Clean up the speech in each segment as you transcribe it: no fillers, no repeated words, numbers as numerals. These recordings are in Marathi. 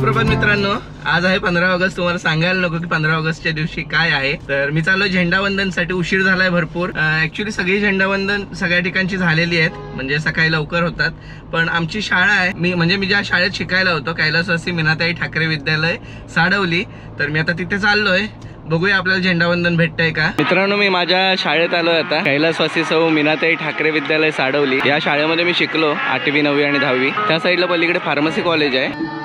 सुप्रभात मित्रांनो, आज आहे 15 ऑगस्ट। तुम्हाला सांगायला नको की 15 ऑगस्टच्या दिवशी काय आहे। तर मी चाललो झेंडावंदन साठी। उशीर झालाय भरपूर। ऍक्च्युली सगळी झेंडावंदन सगळ्या ठिकाणची झालेली आहेत, म्हणजे सकाळी लवकर होतात। पण आमची शाळा आहे, मी ज्या शाळेत शिकायला होतो, कैलासवासी मीनाताई ठाकरे विद्यालय साडवली, तर मी आता तिथे चाललोय। बघूया आपल्याला झेंडावंदन भेटतंय का। मित्रांनो, मी माझ्या शाळेत आलोय आता। कैलासवासी सौ मीनाताई ठाकरे विद्यालय साडवली या शाळेमध्ये मी शिकलो 8वी 9वी आणि 10वी। त्या साईडला पलीकडे फार्मसी कॉलेज आहे।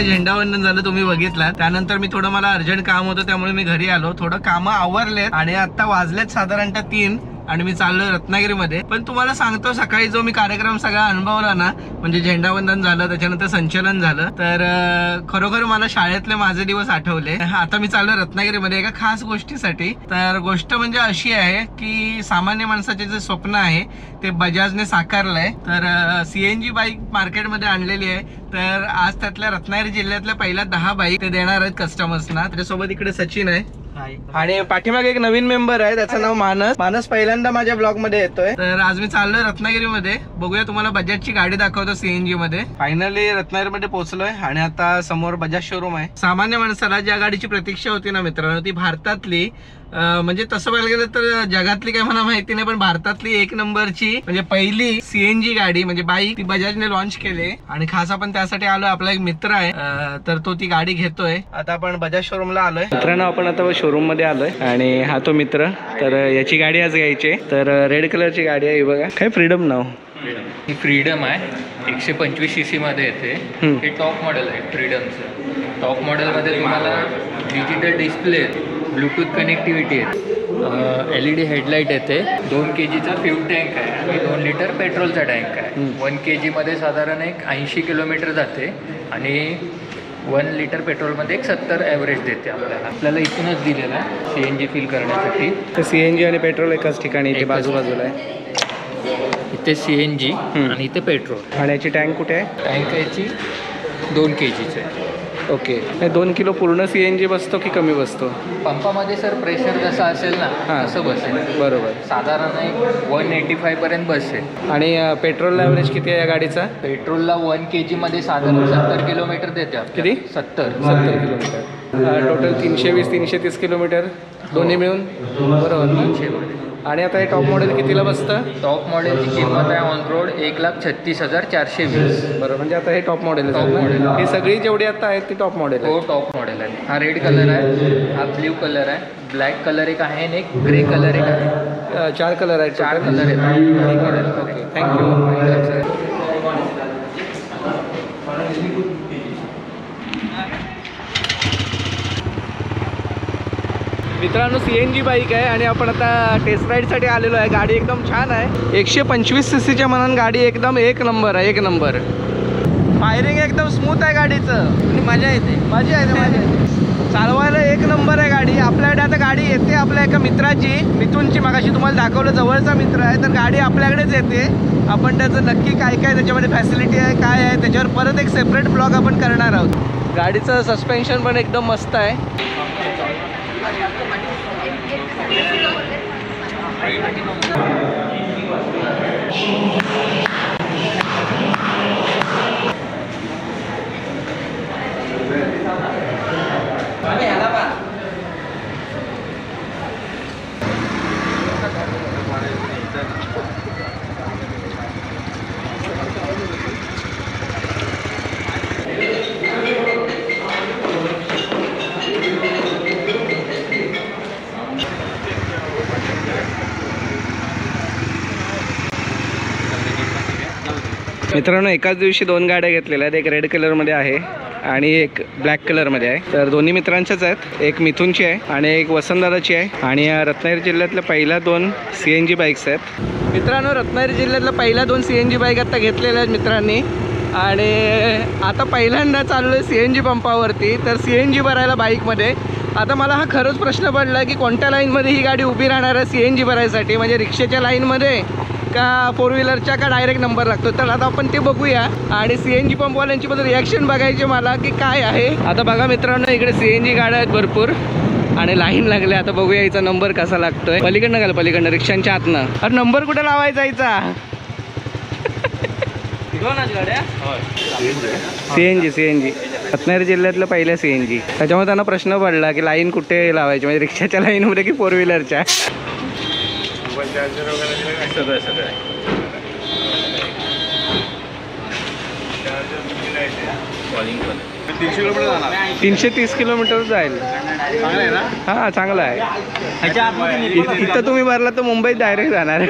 झेंडावंदन झालं, तुम्ही बघितलं। त्यानंतर मी थोडं मला अर्जंट काम होतं, त्यामुळे मी घरी आलो। थोडं काम आवरलेत आणि आता वाजलेत साधारणतः 3 आणि मी चाललोय रत्नागिरीमध्ये। पण तुम्हाला सांगतो, सकाळी जो मी कार्यक्रम सगळा अनुभवला ना, म्हणजे झेंडावंदन झालं, त्याच्यानंतर संचलन झालं, तर खरोखर मला शाळेतले माझे दिवस आठवले। आता मी चाललोय रत्नागिरीमध्ये एका खास गोष्टीसाठी। तर गोष्ट म्हणजे अशी आहे की सामान्य माणसाचे जे स्वप्न आहे ते बजाजने साकारलंय। तर CNG बाईक मार्केटमध्ये आणलेली आहे। तर आज त्यातल्या रत्नागिरी जिल्ह्यातल्या पहिल्या 10 बाईक ते देणार आहेत कस्टमर्सना। त्याच्यासोबत इकडे सचिन आहे आणि पाठीमागे एक नवीन मेंबर आहे, त्याचं नाव मानस पहिल्यांदा माझ्या ब्लॉग मध्ये येतोय। तर आज मी चाललोय रत्नागिरीमध्ये। बघूया, तुम्हाला बजाजची गाडी दाखवतो CNG मध्ये। फायनली रत्नागिरीमध्ये पोहोचलोय आणि आता समोर बजाज शोरूम आहे। सामान्य माणसाला ज्या गाडीची प्रतीक्षा होती ना मित्रांनो, ती भारतातली, म्हणजे तसं बघायला गेलं तर जगातली काही मला माहिती नाही, पण भारतातली 1 नंबरची म्हणजे पहिली CNG गाडी म्हणजे बाईक ती बजाजने लॉन्च केली। आणि खास आपण त्यासाठी आलोय, आपला एक मित्र आहे, तर तो ती गाडी घेतोय। आता आपण बजाज शोरूमला आलोय। मित्रांनो, आपण आता शोरूम मध्ये आलोय आणि हा तो मित्र। तर याची गाडी आज घ्यायची। तर रेड कलरची गाडी आहे, बघा, काय फ्रीडम नाव। ही फ्रीडम आहे, 125 cc मध्ये येते। हे टॉप मॉडेल आहे फ्रीडमचं। टॉप मॉडेलमध्ये तुम्हाला डिजिटल डिस्प्ले, ब्लूटूथ कनेक्टिव्हिटी आहे, LED हेडलाईट येते, 2 kgचा फ्यूल टँक आहे आणि 2 लिटर पेट्रोलचा टँक आहे। 1 kg मध्ये साधारण एक 80 किलोमीटर जाते आणि 1 लिटर पेट्रोलमध्ये एक 70 ॲव्हरेज देते आपल्याला इथूनच दिलेलं आहे CNG फील करण्यासाठी। तर CNG आणि पेट्रोल एकाच ठिकाणी इथे बाजूबाजूला आहे। इथे CNG आणि इथे पेट्रोल। आणि याची टँक कुठे आहे? टँक याची 2 kgची आहे। ओके, 2 किलो पूर्ण CNG बसतो की कमी बसतो? पंपामध्ये सर प्रेशर जसं असेल ना तसं बसेल। बरोबर, साधारण 185 पर्यंत बसेल। आणि पेट्रोलला ॲव्हरेज किती आहे या गाडीचा? पेट्रोलला 1 kg मध्ये साधारण 70 किलोमीटर देते। किती? 70 किलोमीटर। टोटल 320-330 किलोमीटर दोन्ही मिळून, बरोबर, 300। आणि आता हे टॉप मॉडेल कितीला बसतं? टॉप मॉडेलची किंमत आहे ऑन रोड 1,36,420। बरोबर, म्हणजे आता हे टॉप मॉडेल आहे। ही सगळी जेवढी आता आहेत ती टॉप मॉडेल आहे? हो, टॉप मॉडेल आहे। हा रेड कलर आहे, हा ब्ल्यू कलर आहे, ब्लॅक कलर एक आहे आणि एक ग्रे कलर एक आहे। 4 कलर आहेत? 4 कलर आहेत। Okay, thank you. मित्रांनो, CNG बाईक आहे आणि आपण आता टेस्ट राईडसाठी आलेलो आहे। गाडी एकदम छान आहे, 125 cc मानाने गाडी एकदम 1 नंबर आहे, 1 नंबर। फायरिंग एकदम स्मूथ आहे गाडीचं आणि मजा येते। चालवायला 1 नंबर आहे गाडी। आपल्याकडे आता गाडी येते आपल्या एका मित्राची, मिथुनची, मगाशी तुम्हाला दाखवलं, जवळचा मित्र आहे। तर गाडी आपल्याकडेच येते। आपण त्याचं नक्की काय काय त्याच्यामध्ये फॅसिलिटी आहे, काय आहे, त्याच्यावर परत एक सेपरेट ब्लॉग आपण करणार आहोत। गाडीचं सस्पेन्शन पण एकदम मस्त आहे। मित्रांनो एकाच दिवशी 2 गाड्या घेतलेल्या आहेत. एक रेड कलरमध्ये आहे आणि एक ब्लॅक कलरमध्ये आहे. तर दोन्ही मित्रांच्याच आहेत. एक मिथुनची आहे आणि एक वसंतदादाची आहे. आणि या रत्नागिरी जिल्ह्यातल्या पहिल्या 2 CNG बाईक्स आहेत. मित्रांनो रत्नागिरी जिल्ह्यातल्या पहिल्या 2 CNG बाईक आता घेतलेल्या आहेत मित्रांनी. आणि आता पहिल्यांदा चाललो आहे CNG पंपावरती. तर CNG भरायला बाईकमध्ये. आता मला हा खरंच प्रश्न पडला की कोणत्या लाईनमध्ये ही गाडी उभी राहणार आहे CNG भरायसाठी. म्हणजे रिक्षाच्या लाईनमध्ये का 4 व्हीलरच्या का डायरेक्ट नंबर लागतो. तर आता आपण ते बघूया आणि CNG पंपवाल्यांची पण रिॲक्शन बघायची मला की काय आहे. आता बघा मित्रांनो इकडे CNG गाड्या आहेत भरपूर आणि लाईन लागले. आता बघूया याचा नंबर कसा लागतोय. पलीकडनं घाल पलीकडनं रिक्षांच्या आतनं. अरे नंबर कुठे लावायचा याचा. CNG रत्नागिरी जिल्ह्यातलं पहिल्या CNG. त्याच्यामुळे त्यांना प्रश्न पडला की लाईन कुठे लावायची म्हणजे रिक्षाच्या लाईनमध्ये की 4 व्हीलरच्या. सगळं 330 किलोमीटर जाईल. हा चांगला आहे. इथं तुम्ही भरला तर मुंबईत डायरेक्ट जाणार.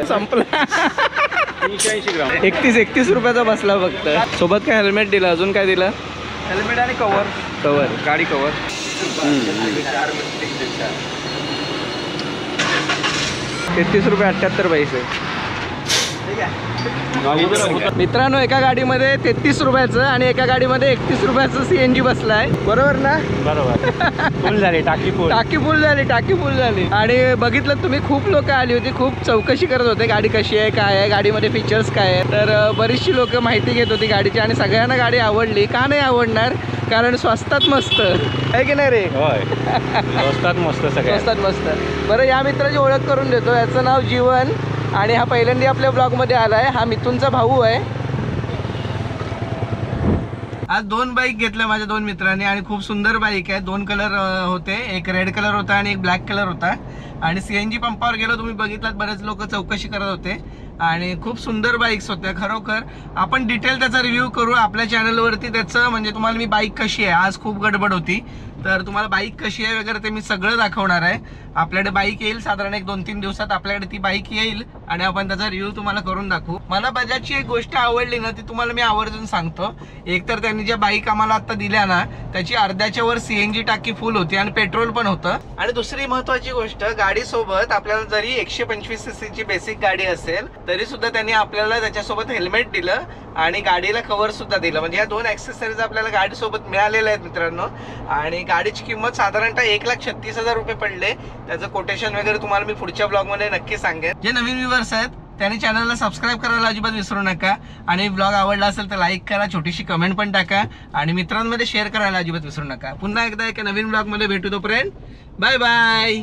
संपला. 31 रुपयाचा बसला फक्त. सोबत काय हेल्मेट दिलं अजून काय दिलं. हेल्मेट आणि कवर गाडी कवर. 33 रुपये 78 पैसे. मित्रांनो एका गाडीमध्ये 33 रुपयाचं आणि एका गाडीमध्ये 31 रुपयाचं CNG बसलाय. बरोबर ना. बरोबर. फुल झाली टाकी फुल झाली. आणि बघितलं तुम्ही खूप लोक आली होती. खूप चौकशी करत होते गाडी कशी आहे काय आहे गाडीमध्ये फीचर्स काय आहे. तर बरीचशी लोक माहिती घेत होती गाडीची आणि सगळ्यांना गाडी आवडली. का नाही आवडणार कारण स्वस्तात मस्त आहे की नाही रे. स्वस्तात मस्त. बरं या मित्राची ओळख करून देतो. याचं नाव जीवन आणि हा पहिल्यांदा आपल्या ब्लॉगमध्ये आला आहे. हा मिथुनचा भाऊ आहे. आज 2 बाईक घेतल्या माझ्या 2 मित्रांनी आणि खूप सुंदर बाईक आहे. 2 कलर होते. एक रेड कलर होता आणि एक ब्लॅक कलर होता. आणि CNG पंपावर गेलो तुम्ही बघितलात बरेच लोक चौकशी करत होते आणि खूप सुंदर बाईक्स होत्या. खरोखर आपण डिटेल त्याचा रिव्ह्यू करू आपल्या चॅनलवरती. त्याचं म्हणजे तुम्हाला मी बाईक कशी आहे आज खूप गडबड होती तर तुम्हाला बाईक कशी आहे वगैरे ते मी सगळं दाखवणार आहे. आपल्याकडे बाईक येईल साधारण 1-2-3 दिवसात आपल्याकडे ती बाईक येईल आणि आपण त्याचा रिव्ह्यू तुम्हाला करून दाखवू. मला बजाजची एक गोष्ट आवडली ना ती तुम्हाला मी आवर्जून सांगतो. एक तर त्यांनी ज्या बाईक आम्हाला आता दिल्या ना त्याची अर्ध्याच्या वर CNG टाकी फुल होती आणि पेट्रोल पण होतं. आणि दुसरी महत्वाची गोष्ट गाडीसोबत आपल्याला जरी 125 cc ची बेसिक गाडी असेल तरी सुद्धा त्यांनी आपल्याला त्याच्यासोबत हेल्मेट दिलं आणि गाडीला कव्हर सुद्धा दिलं. म्हणजे या 2 ॲक्सेसरीज आपल्याला गाडीसोबत मिळालेल्या आहेत मित्रांनो. आणि गाडीची किंमत साधारणतः 1,36,000 रुपये पडले. त्याचं कोटेशन वगैरे तुम्हाला मी पुढच्या ब्लॉगमध्ये नक्की सांगेन. जे नवीन व्ह्यूअर्स आहेत त्यांनी चॅनलला सबस्क्राईब करायला अजिबात विसरू नका. आणि ब्लॉग आवडला असेल तर लाईक करा. छोटीशी कमेंट पण टाका आणि मित्रांमध्ये शेअर करायला अजिबात विसरू नका. पुन्हा एकदा एका नवीन ब्लॉगमध्ये भेटू. तोपर्यंत बाय बाय.